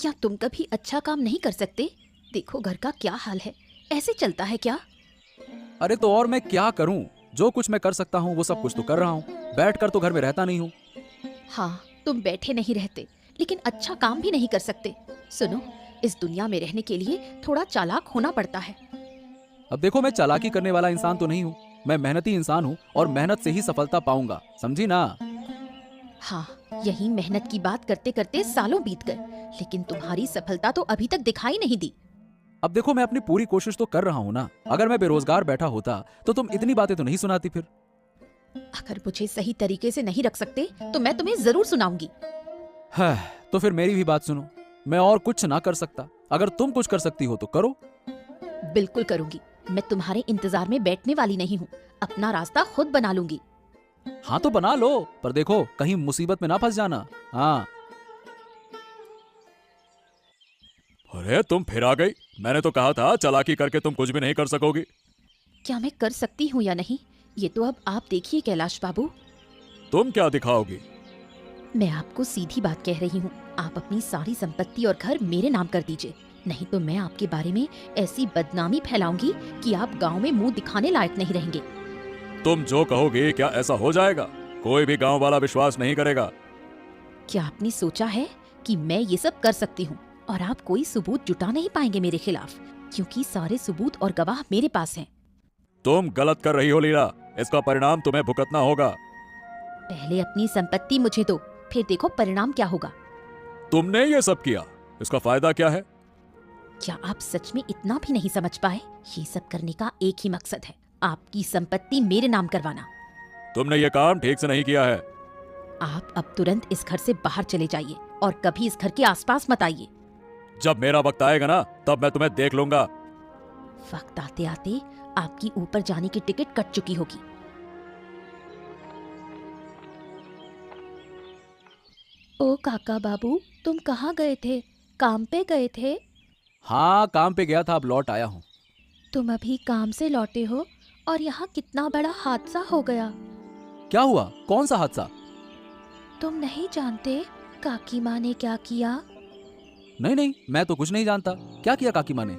क्या तुम कभी अच्छा काम नहीं कर सकते? देखो घर का क्या हाल है, ऐसे चलता है क्या? अरे तो और मैं क्या करूं? जो कुछ मैं कर सकता हूं वो सब कुछ तो कर रहा हूं। बैठ कर तो घर में रहता नहीं हूं। हाँ, तुम बैठे नहीं रहते, लेकिन अच्छा काम भी नहीं कर सकते। सुनो, इस दुनिया में रहने के लिए थोड़ा चालाक होना पड़ता है। अब देखो, मैं चालाकी करने वाला इंसान तो नहीं हूं। मैं मेहनती इंसान हूं और मेहनत से ही सफलता पाऊंगा, समझी ना? हाँ, यही मेहनत की बात करते करते सालों बीत गए, लेकिन तुम्हारी सफलता तो अभी तक दिखाई नहीं दी। अब देखो, मैं अपनी पूरी कोशिश तो कर रहा हूं ना। अगर मैं बेरोजगार बैठा होता तो तुम इतनी बातें तो नहीं सुनाती फिर। अगर मुझे सही तरीके से नहीं रख सकते तो मैं तुम्हें जरूर सुनाऊंगी। हाँ, तो फिर मेरी भी बात सुनो। मैं और कुछ ना कर सकता। अगर तुम कुछ कर सकती हो तो करो। बिल्कुल करूंगी। मैं तुम्हारे इंतजार में बैठने वाली नहीं हूँ। अपना रास्ता खुद बना लूंगी। हाँ तो बना लो, पर देखो कहीं मुसीबत में ना फंस जाना। हाँ। अरे तुम फिर आ गई। मैंने तो कहा था चालाकी करके तुम कुछ भी नहीं कर सकोगी। क्या मैं कर सकती हूँ या नहीं, ये तो अब आप देखिए कैलाश बाबू। तुम क्या दिखाओगी? मैं आपको सीधी बात कह रही हूँ। आप अपनी सारी संपत्ति और घर मेरे नाम कर दीजिए, नहीं तो मैं आपके बारे में ऐसी बदनामी फैलाऊंगी कि आप गांव में मुंह दिखाने लायक नहीं रहेंगे। तुम जो कहोगे क्या ऐसा हो जाएगा? कोई भी गांव वाला विश्वास नहीं करेगा। क्या आपने सोचा है कि मैं ये सब कर सकती हूँ और आप कोई सबूत जुटा नहीं पाएंगे मेरे खिलाफ, क्योंकि सारे सबूत और गवाह मेरे पास हैं। तुम गलत कर रही हो लीला। इसका परिणाम तुम्हें भुगतना होगा। पहले अपनी संपत्ति मुझे दो, फिर देखो परिणाम क्या होगा। तुमने ये सब किया, इसका फायदा क्या है? क्या आप सच में इतना भी नहीं समझ पाए? ये सब करने का एक ही मकसद है, आपकी संपत्ति मेरे नाम करवाना। तुमने ये काम ठीक से नहीं किया है। आप अब तुरंत इस घर से बाहर चले जाइए और कभी इस घर के आसपास मत आइए। जब मेरा वक्त आएगा ना, तब मैं तुम्हें देख लूंगा। वक्त आते आते आपकी ऊपर जाने की टिकट कट चुकी होगी। ओ काका बाबू, तुम कहाँ गए थे? काम पे गए थे? हाँ, काम पे गया था, अब लौट आया हूँ। तुम अभी काम से लौटे हो और यहाँ कितना बड़ा हादसा हो गया। क्या हुआ? कौन सा हादसा? तुम नहीं जानते काकी माँ ने क्या किया? नहीं नहीं, मैं तो कुछ नहीं जानता। क्या किया काकी माँ ने?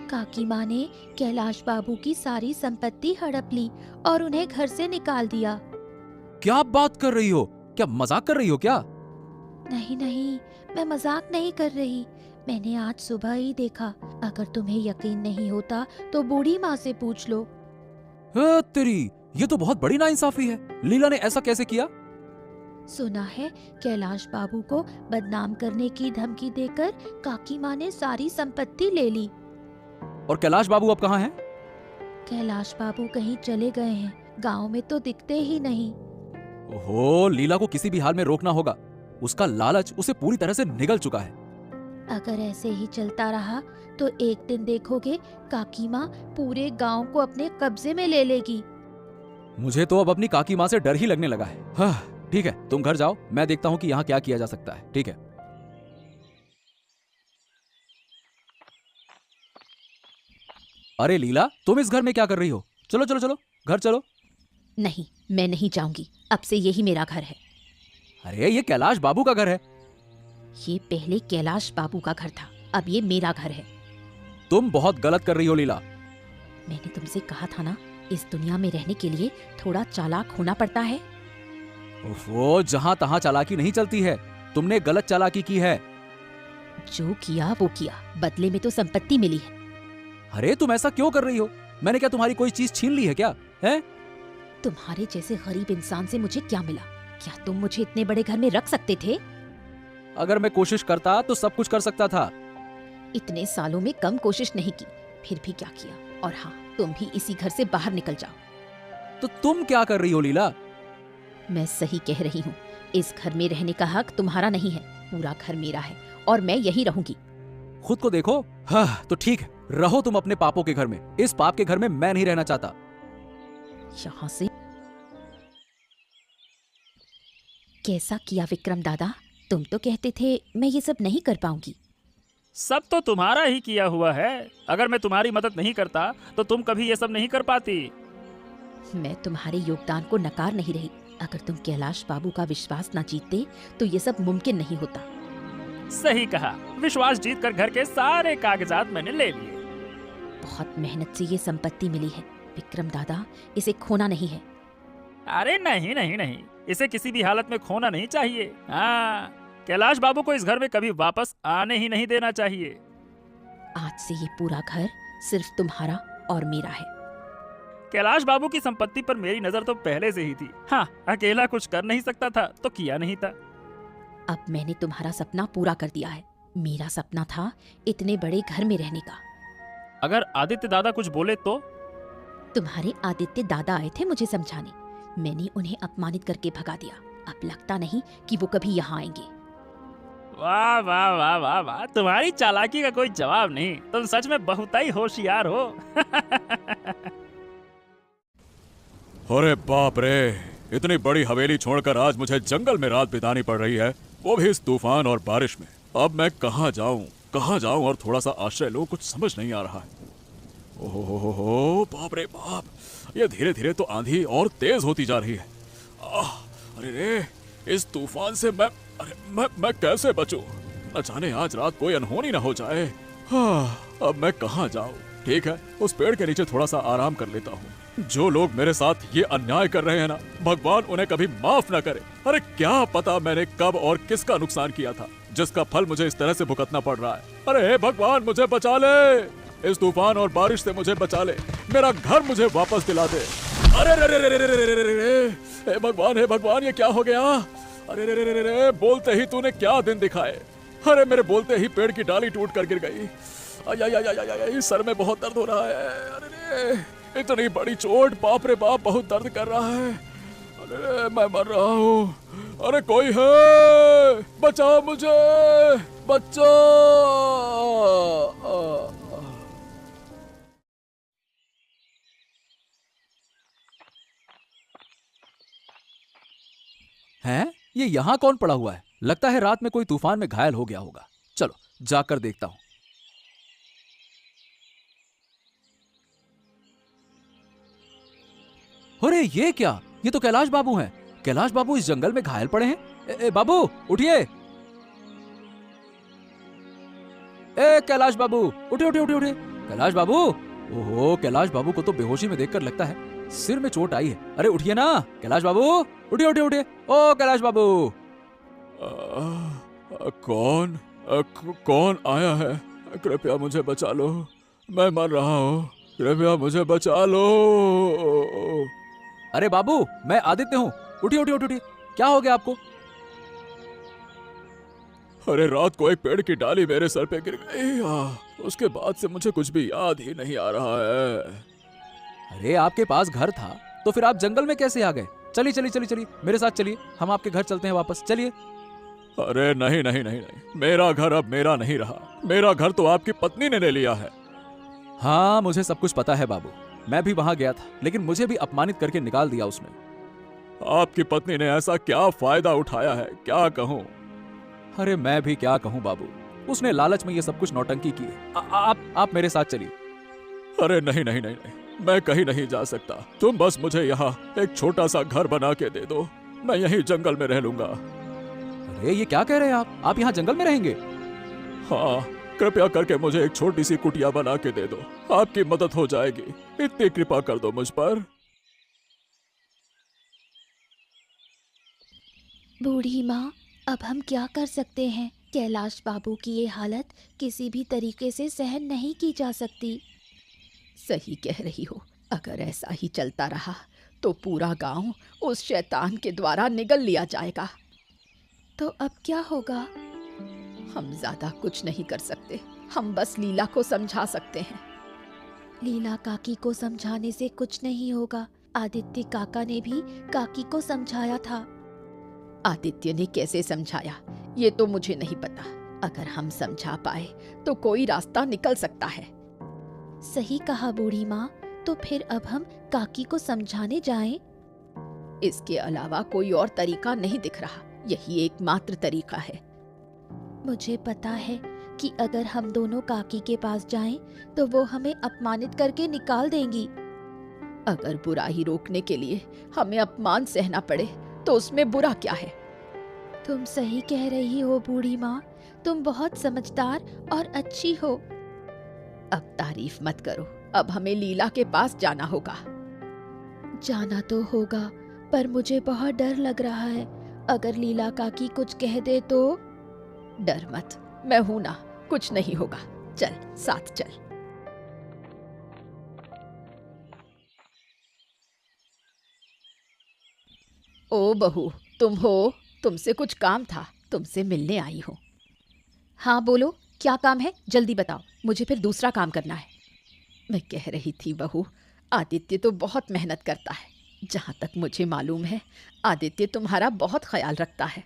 काकी माँ ने कैलाश बाबू की सारी संपत्ति हड़प ली और उन्हें घर से निकाल दिया। क्या बात कर रही हो? क्या मजाक कर रही हो क्या? नहीं नहीं, मैं मजाक नहीं कर रही। मैंने आज सुबह ही देखा। अगर तुम्हें यकीन नहीं होता तो बूढ़ी माँ से पूछ लो। तेरी, ये तो बहुत बड़ी नाइंसाफी है। लीला ने ऐसा कैसे किया? सुना है कैलाश बाबू को बदनाम करने की धमकी देकर काकी माँ ने सारी संपत्ति ले ली। और कैलाश बाबू अब कहाँ हैं? कैलाश बाबू कहीं चले गए हैं, गांव में तो दिखते ही नहीं। ओहो, लीला को किसी भी हाल में रोकना होगा। उसका लालच उसे पूरी तरह से निगल चुका है। अगर ऐसे ही चलता रहा तो एक दिन देखोगे काकी माँ पूरे गांव को अपने कब्जे में ले लेगी। मुझे तो अब अपनी काकी माँ से डर ही लगने लगा है। हाँ, ठीक है, तुम घर जाओ, मैं देखता हूँ कि यहाँ क्या किया जा सकता है। ठीक है। अरे लीला, तुम इस घर में क्या कर रही हो? चलो चलो चलो, घर चलो। नहीं, मैं नहीं जाऊंगी। अब से यही मेरा घर है। अरे ये कैलाश बाबू का घर है। ये पहले कैलाश बाबू का घर था, अब ये मेरा घर है। तुम बहुत गलत कर रही हो लीला। मैंने तुमसे कहा था ना, इस दुनिया में रहने के लिए थोड़ा चालाक होना पड़ता है। वो जहाँ तहाँ चालाकी नहीं चलती है। तुमने गलत चालाकी की है। जो किया वो किया, बदले में तो संपत्ति मिली है। अरे तुम ऐसा क्यों कर रही हो? मैंने क्या तुम्हारी कोई चीज छीन ली है क्या? है? तुम्हारे जैसे गरीब इंसान से मुझे क्या मिला? क्या तुम मुझे इतने बड़े घर में रख सकते थे? अगर मैं कोशिश करता तो सब कुछ कर सकता था। इतने सालों में कम कोशिश नहीं की, फिर भी क्या किया। और हाँ, तुम भी इसी घर से बाहर निकल जाओ। तो तुम क्या कर रही हो लीला? मैं सही कह रही हूँ। इस घर में रहने का हक तुम्हारा नहीं है, पूरा घर मेरा है और मैं यही रहूंगी। खुद को देखो। हाँ तो ठीक है, रहो तुम अपने पापों के घर में। इस पाप के घर में मैं नहीं रहना चाहता। यहाँ से कैसा किया विक्रम दादा? तुम तो कहते थे मैं ये सब नहीं कर पाऊंगी। सब तो तुम्हारा ही किया हुआ है। अगर मैं तुम्हारी मदद नहीं करता तो तुम कभी ये सब नहीं कर पाती। मैं तुम्हारे योगदान को नकार नहीं रही। अगर तुम कैलाश बाबू का विश्वास ना जीतते तो ये सब मुमकिन नहीं होता। सही कहा, विश्वास जीत कर घर के सारे कागजात मैंने ले लिए। बहुत मेहनत से ये संपत्ति मिली है विक्रम दादा, इसे खोना नहीं है। अरे नहीं नहीं नहीं, इसे किसी भी हालत में खोना नहीं चाहिए। हाँ, कैलाश बाबू को इस घर में कभी वापस आने ही नहीं देना चाहिए। आज से ये पूरा घर सिर्फ तुम्हारा और मेरा है। कैलाश बाबू की संपत्ति पर मेरी नजर तो पहले से ही थी। हाँ, अकेला कुछ कर नहीं सकता था तो किया नहीं था। अब मैंने तुम्हारा सपना पूरा कर दिया है। मेरा सपना था इतने बड़े घर में रहने का। अगर आदित्य दादा कुछ बोले तो? तुम्हारे आदित्य दादा आए थे मुझे समझाने, मैंने उन्हें अपमानित करके भगा दिया। अब लगता नहीं कि वो कभी यहाँ आएंगे। वाह वाह वाह वाह वाह, तुम्हारी चालाकी का कोई जवाब नहीं। तुम सच में बहुत ही होशियार हो। अरे बाप रे, इतनी बड़ी हवेली छोड़कर आज मुझे जंगल में रात बितानी पड़ रही है, वो भी इस तूफान और बारिश में। अब मैं कहाँ जाऊँ और थोड़ा सा आश्रय लूं, कुछ समझ नहीं आ रहा है। ओहो बाप रे बाप, ये धीरे धीरे तो आंधी और तेज होती जा रही है। अरे रे, इस तूफान से मैं कैसे बचूं? न जाने आज रात कोई अनहोनी ना हो जाए। अब मैं कहाँ जाऊं? ठीक है, उस पेड़ के नीचे थोड़ा सा आराम कर लेता हूँ। जो लोग मेरे साथ ये अन्याय कर रहे हैं ना, भगवान उन्हें कभी माफ ना करे। अरे क्या पता मैंने कब और किसका नुकसान किया था, जिसका फल मुझे इस तरह से भुगतना पड़ रहा है। अरे हे भगवान, मुझे बचा ले, इस तूफान और बारिश से मुझे बचा ले, मेरा घर मुझे वापस दिला दे। अरे रे रे रे रे रे रे रे रे, हे भगवान, ये क्या हो गया? अरे रे रे रे रे, बोलते ही तूने क्या दिन दिखाए। अरे मेरे बोलते ही पेड़ की डाली टूट कर गिर गई। आई, सर में बहुत दर्द हो रहा है। अरे रे, इतनी बड़ी चोट, बाप रे बाप, बहुत दर्द कर रहा है। अरे मैं मर रहा हूँ। अरे कोई है, बचाओ मुझे, बच्चों। हैं? ये यहाँ कौन पड़ा हुआ है? लगता है रात में कोई तूफान में घायल हो गया होगा। चलो जाकर देखता हूँ। अरे ये क्या? ये तो कैलाश बाबू हैं। कैलाश बाबू इस जंगल में घायल पड़े हैं। बाबू उठिए। कैलाश बाबू, उठिए उठिए उठिए उठिए। कैलाश बाबू, ओहो, कैलाश बाबू को तो बेहोशी में देखकर लगता है सिर में चोट आई है। अरे उठिए ना कैलाश बाबू, उठिए उठिए उठिए। ओ कैलाश बाबू। कौन आया है? कृपया मुझे बचा लो, मैं मर रहा हूँ, कृपया मुझे बचा लो। अरे बाबू, मैं आदित्य हूँ, उठिए उठिए उठिए। क्या हो गया आपको? अरे रात को एक पेड़ की डाली मेरे सर पे गिर गई, उसके बाद से मुझे कुछ भी याद ही नहीं आ रहा है। अरे आपके पास घर था तो फिर आप जंगल में कैसे आ गए? चलिए चलिए चलिए चलिए, मेरे साथ चलिए, हम आपके घर चलते हैं वापस, चलिए। अरे नहीं नहीं नहीं नहीं, मेरा घर अब मेरा नहीं रहा, मेरा घर तो आपकी पत्नी ने ले लिया है। हाँ मुझे सब कुछ पता है बाबू, मैं भी वहां गया था, लेकिन मुझे भी अपमानित करके निकाल दिया उसने। आपकी पत्नी ने ऐसा क्या फायदा उठाया है, क्या कहूँ? अरे मैं भी क्या कहूँ बाबू, उसने लालच में ये सब कुछ नौटंकी की है। आप मेरे साथ चलिए। अरे नहीं नहीं नहीं नहीं, मैं कहीं नहीं जा सकता, तुम बस मुझे यहाँ एक छोटा सा घर बना के दे दो, मैं यहीं जंगल में रह लूंगा। अरे ये क्या कह रहे हैं आप यहाँ जंगल में रहेंगे? हाँ, कृपया करके मुझे एक छोटी सी कुटिया बना के दे दो, आपकी मदद हो जाएगी, इतनी कृपा कर दो मुझ पर। बूढ़ी माँ, अब हम क्या कर सकते हैं? कैलाश बाबू की ये हालत किसी भी तरीके से सहन नहीं की जा सकती। सही कह रही हो, अगर ऐसा ही चलता रहा तो पूरा गांव उस शैतान के द्वारा निगल लिया जाएगा। तो अब क्या होगा? हम ज्यादा कुछ नहीं कर सकते, हम बस लीला को समझा सकते हैं। लीला काकी को समझाने से कुछ नहीं होगा, आदित्य काका ने भी काकी को समझाया था। आदित्य ने कैसे समझाया ये तो मुझे नहीं पता, अगर हम समझा पाए तो कोई रास्ता निकल सकता है। सही कहा बूढ़ी माँ, तो फिर अब हम काकी को समझाने जाएं? इसके अलावा कोई और तरीका नहीं दिख रहा, यही एकमात्र तरीका है। मुझे पता है कि अगर हम दोनों काकी के पास जाएं तो वो हमें अपमानित करके निकाल देंगी। अगर बुराई रोकने के लिए हमें अपमान सहना पड़े तो उसमें बुरा क्या है? तुम सही कह रही हो बूढ़ी माँ, तुम बहुत समझदार और अच्छी हो। अब तारीफ मत करो, अब हमें लीला के पास जाना होगा। जाना तो होगा, पर मुझे बहुत डर लग रहा है। अगर लीला काकी कुछ कह दे तो? डर मत, मैं हूं ना, कुछ नहीं होगा। चल साथ चल। ओ बहू, तुम हो? तुमसे कुछ काम था, तुमसे मिलने आई हूँ। हाँ बोलो, क्या काम है? जल्दी बताओ, मुझे फिर दूसरा काम करना है। मैं कह रही थी बहू, आदित्य तो बहुत मेहनत करता है। जहाँ तक मुझे मालूम है, आदित्य तुम्हारा बहुत ख्याल रखता है।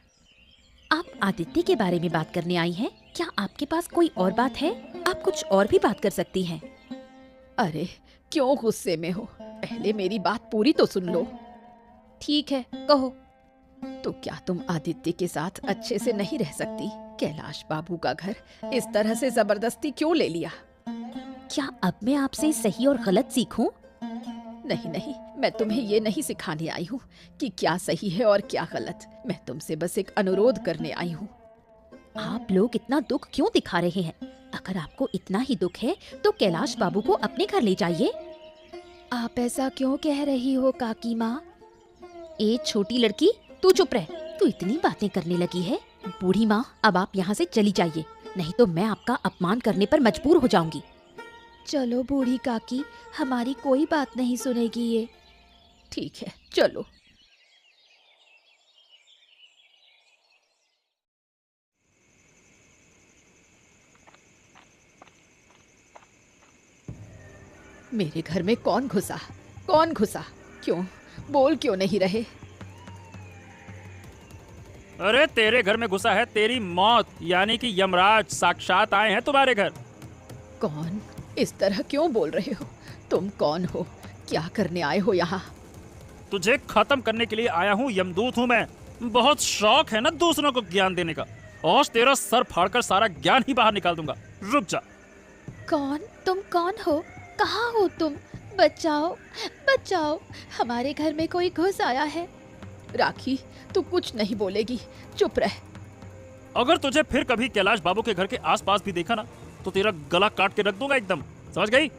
आप आदित्य के बारे में बात करने आई हैं? क्या आपके पास कोई और बात है? आप कुछ और भी बात कर सकती हैं। अरे क्यों गुस्से में हो? पहले मेरी बात पूरी तो सुन लो। ठीक है, कहो। तो क्या तुम आदित्य के साथ अच्छे से नहीं रह सकती? कैलाश बाबू का घर इस तरह से जबरदस्ती क्यों ले लिया? क्या अब मैं आपसे सही और गलत सीखूं? नहीं नहीं, मैं तुम्हें ये नहीं सिखाने आई हूँ कि क्या सही है और क्या गलत। मैं तुमसे बस एक अनुरोध करने आई हूँ। आप लोग इतना दुख क्यों दिखा रहे हैं? अगर आपको इतना ही दुख है तो कैलाश बाबू को अपने घर ले जाइए। आप ऐसा क्यों कह रही हो काकी माँ? ए छोटी लड़की, तू चुप रह। तू इतनी बातें करने लगी है। बूढ़ी माँ, अब आप यहाँ से चली जाइए, नहीं तो मैं आपका अपमान करने पर मजबूर हो जाऊंगी। चलो बूढ़ी काकी, हमारी कोई बात नहीं सुनेगी ये। ठीक है, चलो। मेरे घर में कौन घुसा? कौन घुसा? क्यों? बोल क्यों नहीं रहे? अरे तेरे घर में घुसा है तेरी मौत, यानी कि यमराज साक्षात आए हैं तुम्हारे घर। कौन? इस तरह क्यों बोल रहे हो? तुम कौन हो? क्या करने आए हो यहाँ? तुझे खत्म करने के लिए आया हूँ, यमदूत हूँ मैं। बहुत शौक है ना दूसरों को ज्ञान देने का। और तेरा सर फाड़कर सारा ज्ञान ही बाहर निकाल दूंगा। रुक जा। कौन? तुम कौन हो? कहाँ हो तुम? बचाओ, बचाओ, हमारे घर में कोई घुस आया है। राखी, तू कुछ नहीं बोलेगी, चुप रह। अगर तुझे फिर कभी कैलाश बाबू के घर के आसपास भी देखा ना, तो तेरा गला काट के रख दूंगा एकदम, समझ गई?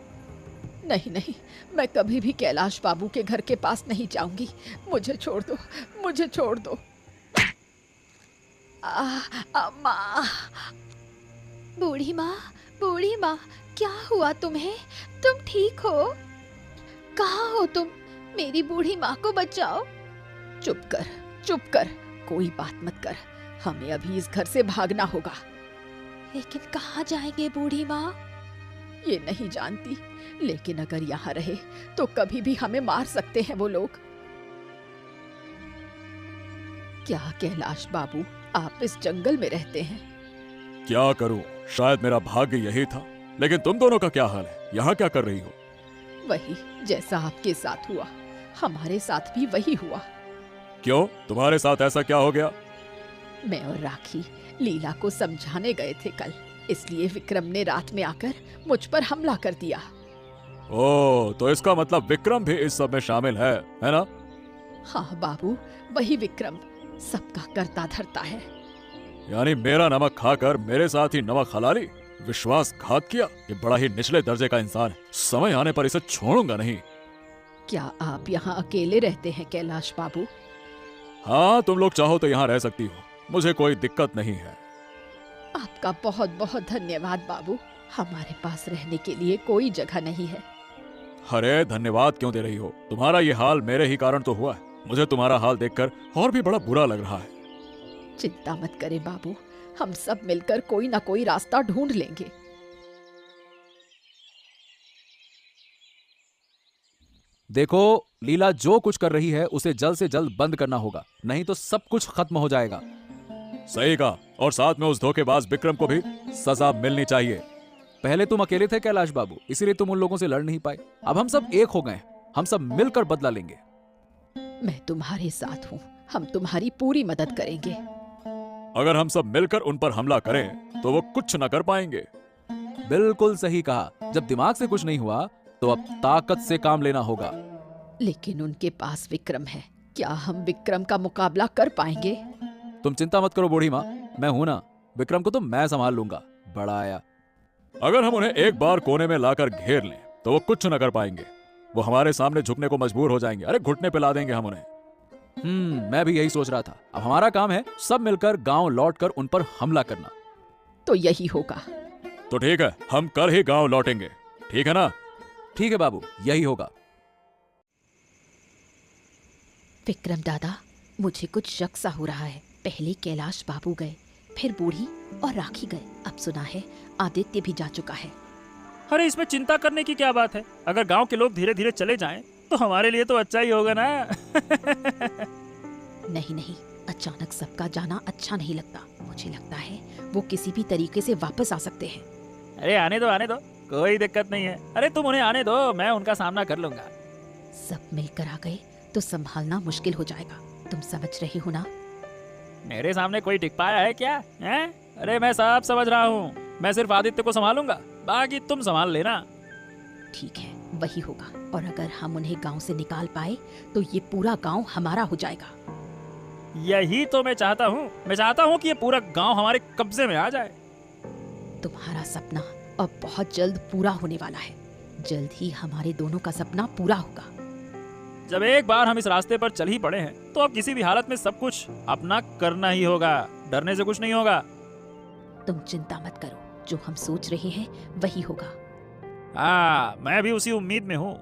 नहीं नहीं, मैं कभी भी कैलाश बाबू के घर के पास नहीं जाऊंगी। मुझे छोड़ दो, मुझे छोड़ दो। माँ। बूढ़ी माँ, बूढ़ी माँ, क्या हुआ तुम्हें? तुम ठीक हो? कहाँ हो तुम? मेरी बूढ़ी माँ को बचाओ। चुप कर, चुप कर, कोई बात मत कर। हमें अभी इस घर से भागना होगा। लेकिन कहाँ जाएंगे बूढ़ी माँ? ये नहीं जानती, लेकिन अगर यहाँ रहे तो कभी भी हमें मार सकते हैं वो लोग। क्या कैलाश बाबू, आप इस जंगल में रहते हैं? क्या करूं, शायद मेरा भाग्य यही था। लेकिन तुम दोनों का क्या हाल है? यहाँ क्या कर रही हो? वही जैसा आपके साथ हुआ, हमारे साथ भी वही हुआ। क्यों, तुम्हारे साथ ऐसा क्या हो गया? मैं और राखी लीला को समझाने गए थे कल, इसलिए विक्रम ने रात में आकर मुझ पर हमला कर दिया। ओह, तो इसका मतलब विक्रम भी इस सब में शामिल है ना? हाँ बाबू, वही विक्रम सबका करता धरता है। यानी मेरा नमक खाकर मेरे साथ ही नमक खलाली, विश्वासघात किया। ये बड़ा ही निचले दर्जे का इंसान है। समय आने पर इसे छोड़ूंगा नहीं। क्या आप यहाँ अकेले रहते हैं कैलाश बाबू? हाँ, तुम लोग चाहो तो यहाँ रह सकती हो, मुझे कोई दिक्कत नहीं है। आपका बहुत बहुत धन्यवाद बाबू, हमारे पास रहने के लिए कोई जगह नहीं है। अरे धन्यवाद क्यों दे रही हो? तुम्हारा ये हाल मेरे ही कारण तो हुआ है। मुझे तुम्हारा हाल देखकर और भी बड़ा बुरा लग रहा है। चिंता मत करें बाबू, हम सब मिलकर कोई ना कोई रास्ता ढूंढ लेंगे। देखो, लीला जो कुछ कर रही है उसे जल्द से जल्द बंद करना होगा, नहीं तो सब कुछ खत्म हो जाएगा। सही कहा, और साथ में उस धोखेबाज विक्रम को भी सजा मिलनी चाहिए। पहले तुम अकेले थे कैलाश बाबू, इसीलिए तुम उन लोगों से लड़ नहीं पाए। अब हम सब एक हो गए, हम सब मिलकर बदला लेंगे। मैं तुम्हारे साथ हूँ, हम तुम्हारी पूरी मदद करेंगे। अगर हम सब मिलकर उन पर हमला करें तो वो कुछ न कर पाएंगे। बिल्कुल सही कहा। जब दिमाग से कुछ नहीं हुआ तो अब ताकत से काम लेना होगा। लेकिन उनके पास विक्रम है, क्या हम विक्रम का मुकाबला कर पाएंगे? तुम चिंता मत करो बूढ़ी माँ, मैं हूं ना। विक्रम को तो मैं संभाल लूंगा। बड़ा आया। अगर हम उन्हें एक बार कोने में लाकर घेर लें तो वो कुछ न कर पाएंगे। वो हमारे सामने झुकने को मजबूर हो जाएंगे। अरे घुटने पे ला देंगे हम उन्हें। मैं भी यही सोच रहा था। अब हमारा काम है सब मिलकर गांव लौटकर उन पर हमला करना। तो यही होगा। तो ठीक है, हम कल ही गांव लौटेंगे, ठीक है ना? ठीक है बाबू, यही होगा। विक्रम दादा, मुझे कुछ शक सा हो रहा है। पहले कैलाश बाबू गए, फिर बूढ़ी और राखी गए, अब सुना है आदित्य भी जा चुका है। अरे इसमें चिंता करने की क्या बात है? अगर गांव के लोग धीरे धीरे चले जाएं तो हमारे लिए तो अच्छा ही होगा ना। नहीं नहीं, अचानक सबका जाना अच्छा नहीं लगता। मुझे लगता है वो किसी भी तरीके से वापस आ सकते हैं। अरे आने दो, कोई दिक्कत नहीं है। अरे तुम उन्हें आने दो, मैं उनका सामना कर लूंगा। सब मिलकर आ गए तो संभालना मुश्किल हो जाएगा। तुम समझ रहे हो ना? मेरे सामने कोई टिक पाया है क्या? हैं? अरे मैं सब समझ रहा हूँ। मैं सिर्फ आदित्य को संभालूंगा, बाकी तुम संभाल लेना। ठीक है, वही होगा। और अगर हम उन्हें गांव से निकाल पाए तो ये पूरा गांव हमारा हो जाएगा। यही तो मैं चाहता हूँ। मैं चाहता हूँ कि ये पूरा गांव हमारे कब्जे में आ जाए। तुम्हारा सपना अब बहुत जल्द पूरा होने वाला है। जल्द ही हमारे दोनों का सपना पूरा होगा। जब एक बार हम इस रास्ते पर चल ही पड़े हैं तो अब किसी भी हालत में सब कुछ अपना करना ही होगा। डरने से कुछ नहीं होगा। तुम चिंता मत करो, जो हम सोच रहे हैं वही होगा। हाँ, मैं भी उसी उम्मीद में हूँ।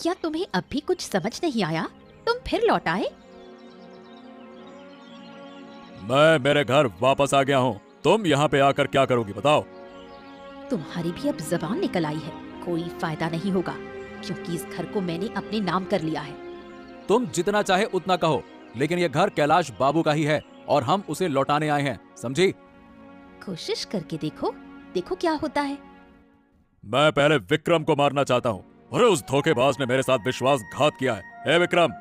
क्या तुम्हें अब भी कुछ समझ नहीं आया? तुम फिर लौट आए? मैं मेरे घर वापस आ गया हूँ। तुम यहाँ पे आकर क्या करोगी बताओ? तुम्हारी भी अब जबान निकल आई है। कोई फायदा नहीं होगा, क्योंकि इस घर को मैंने अपने नाम कर लिया है। तुम जितना चाहे उतना कहो, लेकिन यह घर कैलाश बाबू का ही है और हम उसे लौटाने आए हैं, समझी? कोशिश करके देखो, देखो क्या होता है। मैं पहले विक्रम को मारना चाहता हूँ। अरे उस धोखेबाज ने मेरे साथ विश्वासघात किया है। ए विक्रम!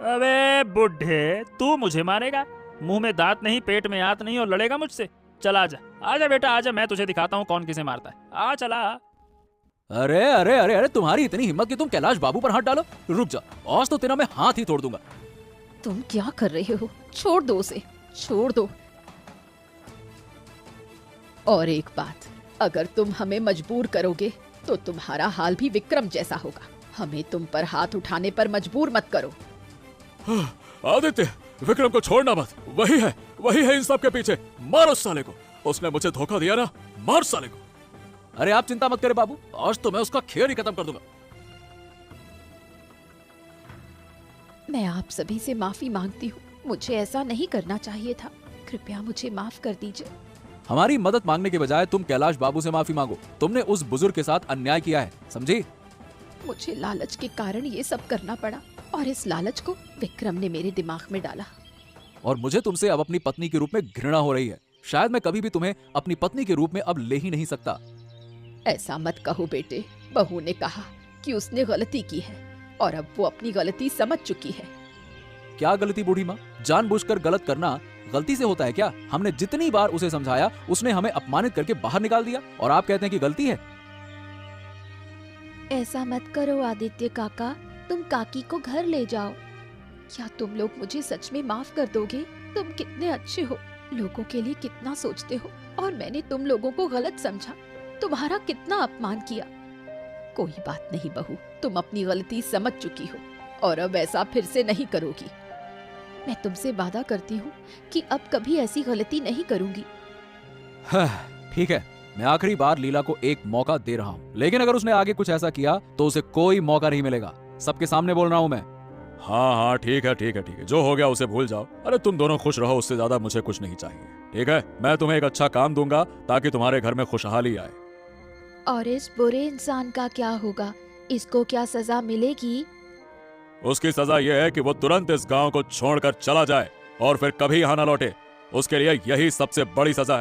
अबे बुढ़े, तू मुझे मारेगा? मुंह में दांत नहीं, पेट में आंत नहीं और लड़ेगा मुझसे? चल आजा, आजा बेटा आजा, मैं तुझे दिखाता हूँ कौन किसे मारता है। आ चला। अरे अरे अरे अरे, तुम्हारी इतनी हिम्मत कि तुम कैलाश बाबू पर हाथ डालो? रुक जा, आज तो तेरा मैं हाथ ही तोड़ दूंगा। तुम क्या कर रहे हो? छोड़ दो उसे, छोड़ दो। और एक बात, अगर तुम हमें मजबूर करोगे तो तुम्हारा हाल भी विक्रम जैसा होगा। हमें तुम पर हाथ उठाने पर मजबूर मत करो। आदित्य, विक्रम को छोड़ना मत। वही है इन सब के पीछे। मारो उस साले को। उसने मुझे धोखा दिया ना, मार साले को। अरे आप चिंता मत करें बाबू, आज तो मैं उसका खेल ही खत्म कर दूंगा। मैं आप सभी से माफी मांगती हूँ। मुझे ऐसा नहीं करना चाहिए था। कृपया मुझे माफ कर दीजिए। हमारी मदद मांगने के बजाय तुम कैलाश बाबू से माफी मांगो। तुमने उस बुजुर्ग के साथ अन्याय किया है, समझी? मुझे लालच के कारण ये सब करना पड़ा, और इस लालच को विक्रम ने मेरे दिमाग में डाला। और मुझे तुमसे अब अपनी पत्नी के रूप में घृणा हो रही है। शायद मैं कभी भी तुम्हें अपनी पत्नी के रूप में अब ले ही नहीं सकता। ऐसा मत कहो बेटे। बहू ने कहा कि उसने गलती की है और अब वो अपनी गलती समझ चुकी है। क्या गलती बूढ़ी माँ? जानबूझकर गलत करना गलती से होता है क्या? हमने जितनी बार उसे समझाया, उसने हमें अपमानित करके बाहर निकाल दिया और आप कहते हैं कि गलती है? ऐसा मत करो आदित्य काका, तुम काकी को घर ले जाओ। क्या तुम लोग मुझे सच में माफ कर दोगे? तुम कितने अच्छे हो, लोगों के लिए कितना सोचते हो, और मैंने तुम लोगों को गलत समझा, तुम्हारा कितना अपमान किया। कोई बात नहीं बहू, तुम अपनी गलती समझ चुकी हो और अब ऐसा फिर से नहीं करोगी। मैं तुमसे वादा करती हूँ कि अब कभी ऐसी गलती नहीं करूंगी। ठीक है, मैं आखिरी बार लीला को एक मौका दे रहा हूँ, लेकिन अगर उसने आगे कुछ ऐसा किया तो उसे कोई मौका नहीं मिलेगा। सबके सामने बोल रहा हूँ मैं। हाँ, ठीक है। जो हो गया उसे भूल जाओ। अरे तुम दोनों खुश रहो, उससे ज्यादा मुझे कुछ नहीं चाहिए। ठीक है, मैं तुम्हें एक अच्छा काम दूंगा ताकि तुम्हारे घर में खुशहाली आए। और इस बुरे इंसान का क्या होगा? इसको क्या सजा मिलेगी? उसकी सजा यह है कि वो तुरंत इस गांव को छोड़कर चला जाए और फिर कभी यहाँ न लौटे। उसके लिए यही सबसे बड़ी सजा है।